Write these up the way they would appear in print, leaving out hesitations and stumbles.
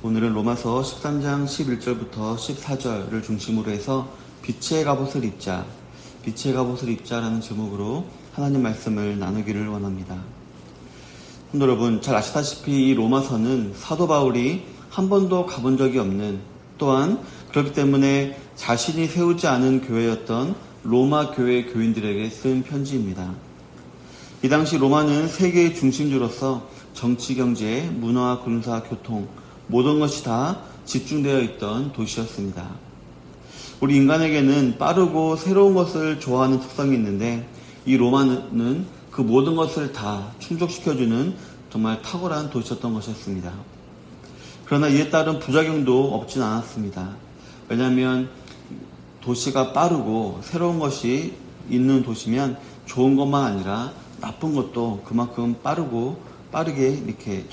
오늘은 로마서 13장 11절부터 14절을 중심으로 해서 빛의 갑옷을 입자, 빛의 갑옷을 입자라는 제목으로 하나님 말씀을 나누기를 원합니다. 성도 여러분, 잘 아시다시피 이 로마서는 사도 바울이 한 번도 가본 적이 없는, 또한 그렇기 때문에 자신이 세우지 않은 교회였던 로마 교회 교인들에게 쓴 편지입니다. 이 당시 로마는 세계의 중심지로서 정치, 경제, 문화, 군사, 교통 모든 것이 다 집중되어 있던 도시였습니다. 우리 인간에게는 빠르고 새로운 것을 좋아하는 특성이 있는데 이 로마는 그 모든 것을 다 충족시켜주는 정말 탁월한 도시였던 것이었습니다. 그러나 이에 따른 부작용도 없진 않았습니다. 왜냐하면 도시가 빠르고 새로운 것이 있는 도시면 좋은 것만 아니라 나쁜 것도 그만큼 빠르게 이렇게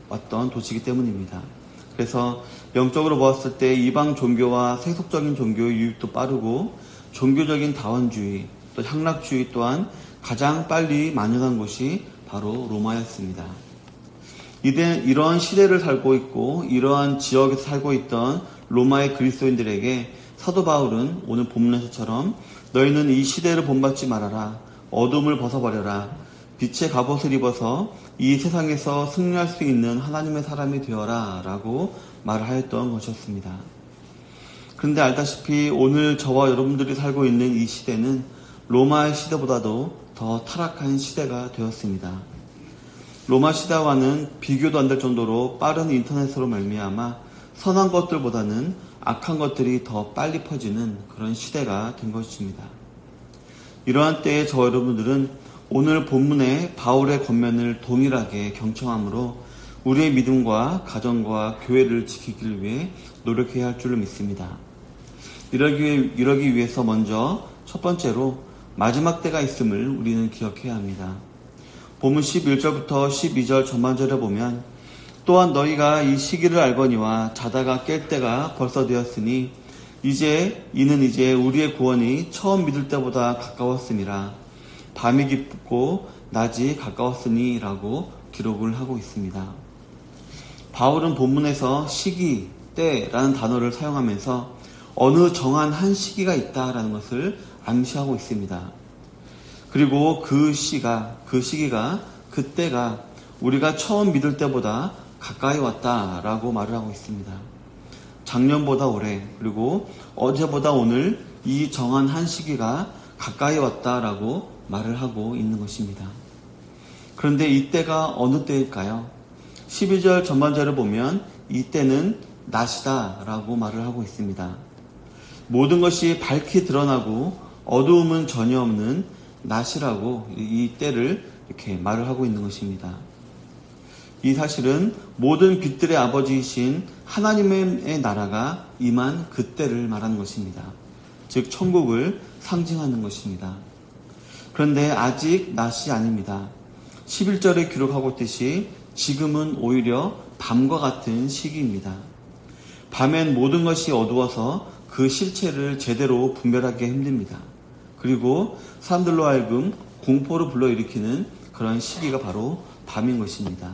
왔던 도시이기 때문입니다. 그래서 영적으로 보았을 때 이방 종교와 세속적인 종교의 유입도 빠르고 종교적인 다원주의, 또 향락주의 또한 가장 빨리 만연한 곳이 바로 로마였습니다. 이러한 시대를 살고 있고 이러한 지역에서 살고 있던 로마의 그리스도인들에게 사도 바울은 오늘 본문에서처럼 너희는 이 시대를 본받지 말아라. 어둠을 벗어버려라. 빛의 갑옷을 입어서 이 세상에서 승리할 수 있는 하나님의 사람이 되어라 라고 말을 하였던 것이었습니다. 그런데 알다시피 오늘 저와 여러분들이 살고 있는 이 시대는 로마의 시대보다도 더 타락한 시대가 되었습니다. 로마 시대와는 비교도 안 될 정도로 빠른 인터넷으로 말미암아 선한 것들보다는 악한 것들이 더 빨리 퍼지는 그런 시대가 된 것입니다. 이러한 때에 저 여러분들은 오늘 본문의 바울의 권면을 동일하게 경청함으로 우리의 믿음과 가정과 교회를 지키기 위해 노력해야 할 줄로 믿습니다. 이러기 위해서 먼저 첫 번째로 마지막 때가 있음을 우리는 기억해야 합니다. 본문 11절부터 12절 전반절에 보면 또한 너희가 이 시기를 알거니와 자다가 깰 때가 벌써 되었으니 이는 이제 우리의 구원이 처음 믿을 때보다 가까웠음이라. 밤이 깊고 낮이 가까웠으니 라고 기록을 하고 있습니다. 바울은 본문에서 시기, 때라는 단어를 사용하면서 어느 정한 한 시기가 있다라는 것을 암시하고 있습니다. 그리고 그 시기가, 그때가 우리가 처음 믿을 때보다 가까이 왔다라고 말을 하고 있습니다. 작년보다 올해, 그리고 어제보다 오늘 이 정한 한 시기가 가까이 왔다라고 말을 하고 있는 것입니다. 그런데 이때가 어느 때일까요? 12절 전반절을 보면 이때는 낮이다 라고 말을 하고 있습니다. 모든 것이 밝게 드러나고 어두움은 전혀 없는 낮이라고 이 때를 이렇게 말을 하고 있는 것입니다. 이 사실은 모든 빛들의 아버지이신 하나님의 나라가 임한 그때를 말하는 것입니다. 즉 천국을 상징하는 것입니다. 그런데 아직 낮이 아닙니다. 11절에 기록하고 있듯이 지금은 오히려 밤과 같은 시기입니다. 밤엔 모든 것이 어두워서 그 실체를 제대로 분별하기 힘듭니다. 그리고 사람들로 하여금 공포를 불러일으키는 그런 시기가 바로 밤인 것입니다.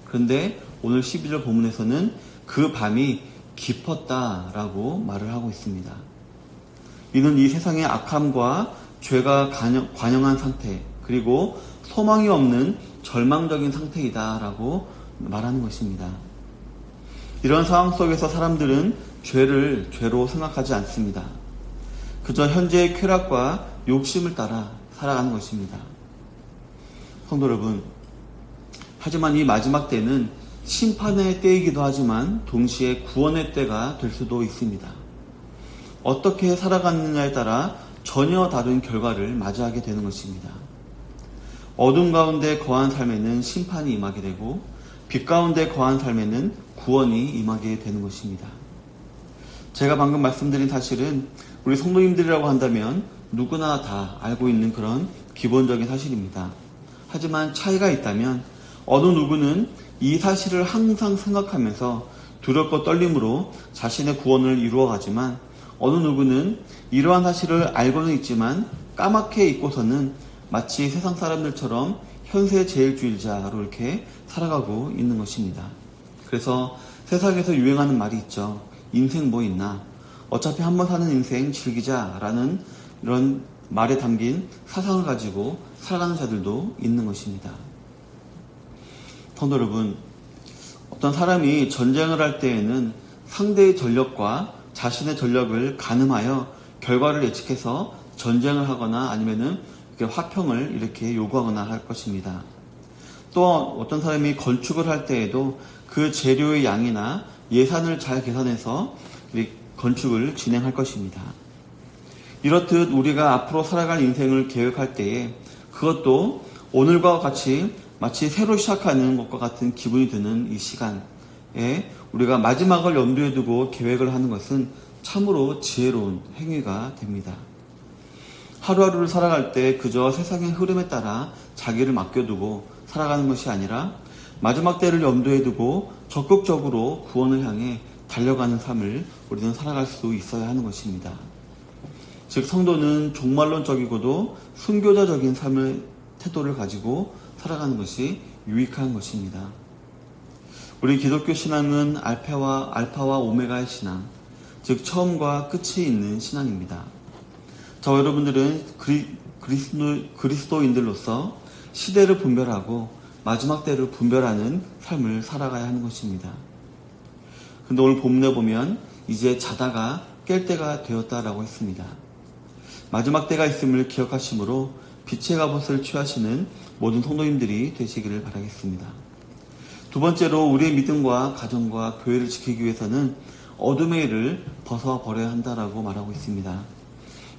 그런데 오늘 12절 본문에서는 그 밤이 깊었다라고 말을 하고 있습니다. 이는 이 세상의 악함과 죄가 관영한 상태, 그리고 소망이 없는 절망적인 상태이다라고 말하는 것입니다. 이런 상황 속에서 사람들은 죄를 죄로 생각하지 않습니다. 그저 현재의 쾌락과 욕심을 따라 살아가는 것입니다. 성도 여러분, 하지만 이 마지막 때는 심판의 때이기도 하지만 동시에 구원의 때가 될 수도 있습니다. 어떻게 살아가느냐에 따라 전혀 다른 결과를 맞이하게 되는 것입니다. 어둠 가운데 거한 삶에는 심판이 임하게 되고 빛 가운데 거한 삶에는 구원이 임하게 되는 것입니다. 제가 방금 말씀드린 사실은 우리 성도님들이라고 한다면 누구나 다 알고 있는 그런 기본적인 사실입니다. 하지만 차이가 있다면 어느 누구는 이 사실을 항상 생각하면서 두렵고 떨림으로 자신의 구원을 이루어가지만 어느 누구는 이러한 사실을 알고는 있지만 까맣게 잊고서는 마치 세상 사람들처럼 현세 제일주의자로 이렇게 살아가고 있는 것입니다. 그래서 세상에서 유행하는 말이 있죠. 인생 뭐 있나? 어차피 한번 사는 인생 즐기자라는 이런 말에 담긴 사상을 가지고 살아가는 자들도 있는 것입니다. 성도 여러분, 어떤 사람이 전쟁을 할 때에는 상대의 전력과 자신의 전력을 가늠하여 결과를 예측해서 전쟁을 하거나 아니면은 화평을 이렇게 요구하거나 할 것입니다. 또 어떤 사람이 건축을 할 때에도 그 재료의 양이나 예산을 잘 계산해서 건축을 진행할 것입니다. 이렇듯 우리가 앞으로 살아갈 인생을 계획할 때에 그것도 오늘과 같이 마치 새로 시작하는 것과 같은 기분이 드는 이 시간에 우리가 마지막을 염두에 두고 계획을 하는 것은 참으로 지혜로운 행위가 됩니다. 하루하루를 살아갈 때 그저 세상의 흐름에 따라 자기를 맡겨두고 살아가는 것이 아니라 마지막 때를 염두에 두고 적극적으로 구원을 향해 달려가는 삶을 우리는 살아갈 수 있어야 하는 것입니다. 즉 성도는 종말론적이고도 순교자적인 삶의 태도를 가지고 살아가는 것이 유익한 것입니다. 우리 기독교 신앙은 알파와 오메가의 신앙, 즉 처음과 끝이 있는 신앙입니다. 저 여러분들은 그리스도인들로서 시대를 분별하고 마지막 때를 분별하는 삶을 살아가야 하는 것입니다. 근데 오늘 본문에 보면 이제 자다가 깰 때가 되었다라고 했습니다. 마지막 때가 있음을 기억하심으로 빛의 갑옷을 취하시는 모든 성도님들이 되시기를 바라겠습니다. 두 번째로 우리의 믿음과 가정과 교회를 지키기 위해서는 어둠의 일을 벗어버려야 한다라고 말하고 있습니다.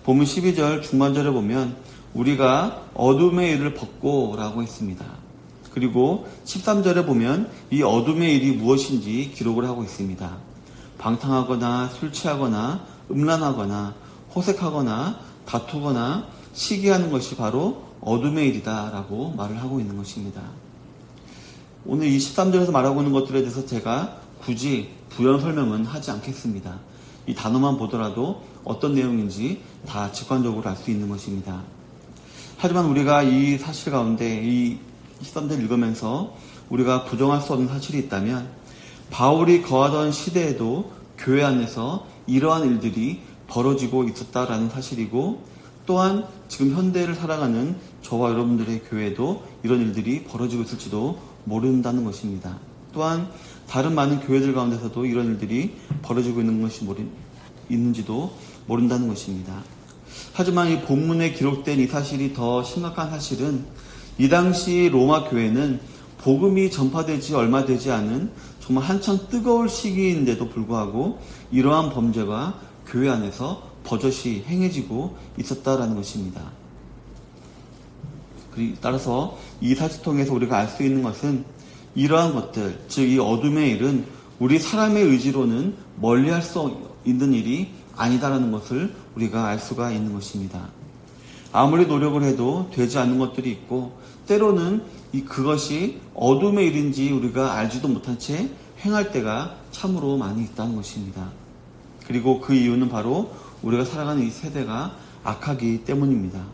본문 12절 중반절에 보면 우리가 어둠의 일을 벗고 라고 했습니다. 그리고 13절에 보면 이 어둠의 일이 무엇인지 기록을 하고 있습니다. 방탕하거나 술 취하거나 음란하거나 호색하거나 다투거나 시기하는 것이 바로 어둠의 일이다 라고 말을 하고 있는 것입니다. 오늘 이 13절에서 말하고 있는 것들에 대해서 제가 굳이 부연 설명은 하지 않겠습니다. 이 단어만 보더라도 어떤 내용인지 다 직관적으로 알 수 있는 것입니다. 하지만 우리가 이 사실 가운데 이 13절 읽으면서 우리가 부정할 수 없는 사실이 있다면 바울이 거하던 시대에도 교회 안에서 이러한 일들이 벌어지고 있었다라는 사실이고 또한 지금 현대를 살아가는 저와 여러분들의 교회에도 이런 일들이 벌어지고 있을지도 모른다는 것입니다. 또한 다른 많은 교회들 가운데서도 이런 일들이 벌어지고 있는 것이 있는지도 모른다는 것입니다. 하지만 이 본문에 기록된 이 사실이 더 심각한 사실은 이 당시 로마 교회는 복음이 전파되지 얼마 되지 않은 정말 한창 뜨거울 시기인데도 불구하고 이러한 범죄가 교회 안에서 버젓이 행해지고 있었다라는 것입니다. 따라서 이 사실 통해서 우리가 알 수 있는 것은 이러한 것들, 즉 이 어둠의 일은 우리 사람의 의지로는 멀리할 수 있는 일이 아니다라는 것을 우리가 알 수가 있는 것입니다. 아무리 노력을 해도 되지 않는 것들이 있고 때로는 그것이 어둠의 일인지 우리가 알지도 못한 채 행할 때가 참으로 많이 있다는 것입니다. 그리고 그 이유는 바로 우리가 살아가는 이 세대가 악하기 때문입니다.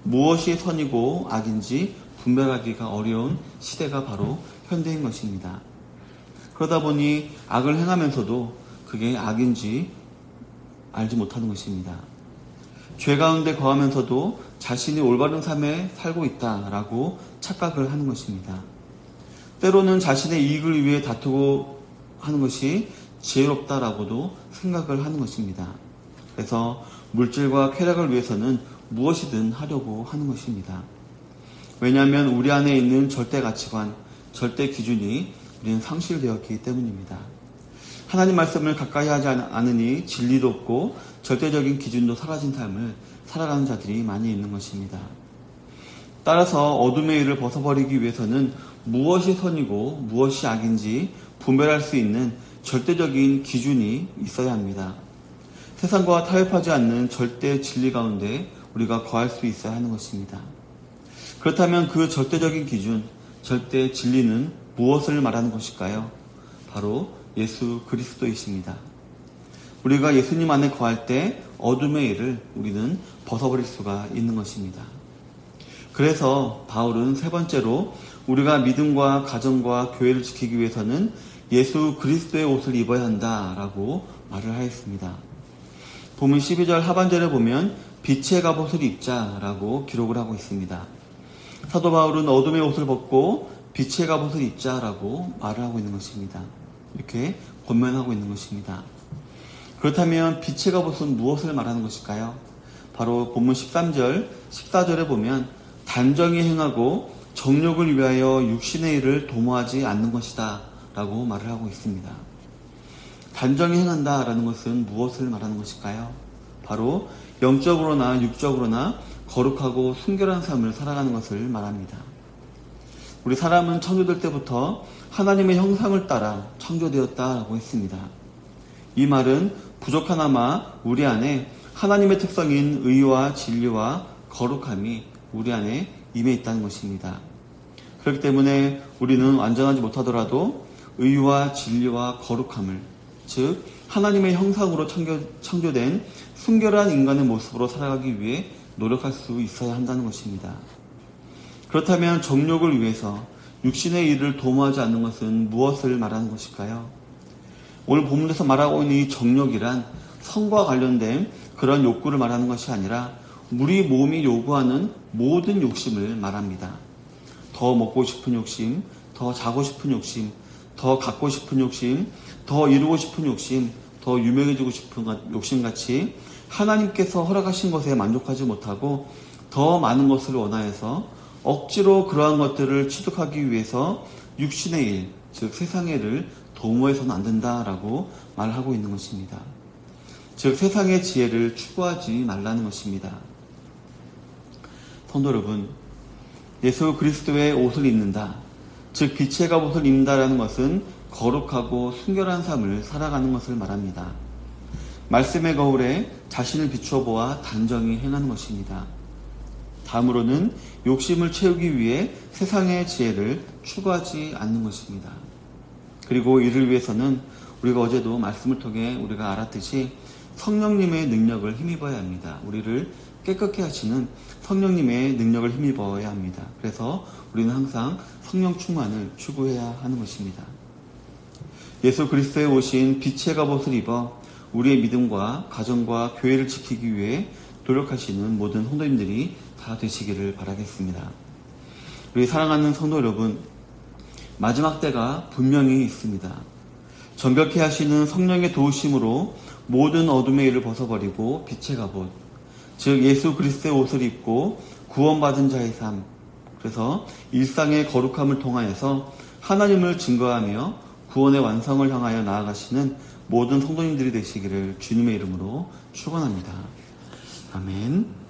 무엇이 선이고 악인지 분별하기가 어려운 시대가 바로 현대인 것입니다. 그러다 보니 악을 행하면서도 그게 악인지 알지 못하는 것입니다. 죄 가운데 거하면서도 자신이 올바른 삶에 살고 있다라고 착각을 하는 것입니다. 때로는 자신의 이익을 위해 다투고 하는 것이 지혜롭다라고도 생각을 하는 것입니다. 그래서 물질과 쾌락을 위해서는 무엇이든 하려고 하는 것입니다. 왜냐하면 우리 안에 있는 절대 가치관, 절대 기준이 우리는 상실되었기 때문입니다. 하나님 말씀을 가까이 하지 않으니 진리도 없고 절대적인 기준도 사라진 삶을 살아가는 자들이 많이 있는 것입니다. 따라서 어둠의 일을 벗어버리기 위해서는 무엇이 선이고 무엇이 악인지 분별할 수 있는 절대적인 기준이 있어야 합니다. 세상과 타협하지 않는 절대 진리 가운데 우리가 거할 수 있어야 하는 것입니다. 그렇다면 그 절대적인 기준, 절대 진리는 무엇을 말하는 것일까요? 바로 예수 그리스도이십니다. 우리가 예수님 안에 거할 때 어둠의 일을 우리는 벗어버릴 수가 있는 것입니다. 그래서 바울은 세 번째로 우리가 믿음과 가정과 교회를 지키기 위해서는 예수 그리스도의 옷을 입어야 한다라고 말을 하였습니다. 본문 12절 하반절에 보면 빛의 갑옷을 입자라고 기록을 하고 있습니다. 사도 바울은 어둠의 옷을 벗고 빛의 갑옷을 입자라고 말을 하고 있는 것입니다. 이렇게 권면하고 있는 것입니다. 그렇다면 빛의 갑옷은 무엇을 말하는 것일까요? 바로 본문 13절, 14절에 보면 단정히 행하고 정욕을 위하여 육신의 일을 도모하지 않는 것이다 라고 말을 하고 있습니다. 단정히 행한다 라는 것은 무엇을 말하는 것일까요? 바로 영적으로나 육적으로나 거룩하고 순결한 삶을 살아가는 것을 말합니다. 우리 사람은 창조될 때부터 하나님의 형상을 따라 창조되었다라고 했습니다. 이 말은 부족하나마 우리 안에 하나님의 특성인 의와 진리와 거룩함이 우리 안에 임해 있다는 것입니다. 그렇기 때문에 우리는 완전하지 못하더라도 의와 진리와 거룩함을, 즉 하나님의 형상으로 창조된 순결한 인간의 모습으로 살아가기 위해 노력할 수 있어야 한다는 것입니다. 그렇다면 정욕을 위해서 육신의 일을 도모하지 않는 것은 무엇을 말하는 것일까요? 오늘 본문에서 말하고 있는 이 정욕이란 성과 관련된 그런 욕구를 말하는 것이 아니라 우리 몸이 요구하는 모든 욕심을 말합니다. 더 먹고 싶은 욕심, 더 자고 싶은 욕심, 더 갖고 싶은 욕심, 더 이루고 싶은 욕심, 더 유명해지고 싶은 욕심같이 하나님께서 허락하신 것에 만족하지 못하고 더 많은 것을 원하여서 억지로 그러한 것들을 취득하기 위해서 육신의 일, 즉 세상의 일을 도모해서는 안 된다라고 말하고 있는 것입니다. 즉 세상의 지혜를 추구하지 말라는 것입니다. 성도 여러분, 예수 그리스도의 옷을 입는다, 즉 빛의 갑옷을 입는다라는 것은 거룩하고 순결한 삶을 살아가는 것을 말합니다. 말씀의 거울에 자신을 비추어 보아 단정히 행하는 것입니다. 다음으로는 욕심을 채우기 위해 세상의 지혜를 추구하지 않는 것입니다. 그리고 이를 위해서는 우리가 어제도 말씀을 통해 우리가 알았듯이 성령님의 능력을 힘입어야 합니다. 우리를 깨끗게 하시는 성령님의 능력을 힘입어야 합니다. 그래서 우리는 항상 성령 충만을 추구해야 하는 것입니다. 예수 그리스도에 오신 빛의 갑옷을 입어 우리의 믿음과 가정과 교회를 지키기 위해 노력하시는 모든 성도님들이 다 되시기를 바라겠습니다. 우리 사랑하는 성도 여러분, 마지막 때가 분명히 있습니다. 정결케 하시는 성령의 도우심으로 모든 어둠의 일을 벗어버리고 빛의 갑옷, 즉 예수 그리스도의 옷을 입고 구원받은 자의 삶, 그래서 일상의 거룩함을 통하여서 하나님을 증거하며 구원의 완성을 향하여 나아가시는 모든 성도님들이 되시기를 주님의 이름으로 축원합니다. 아멘.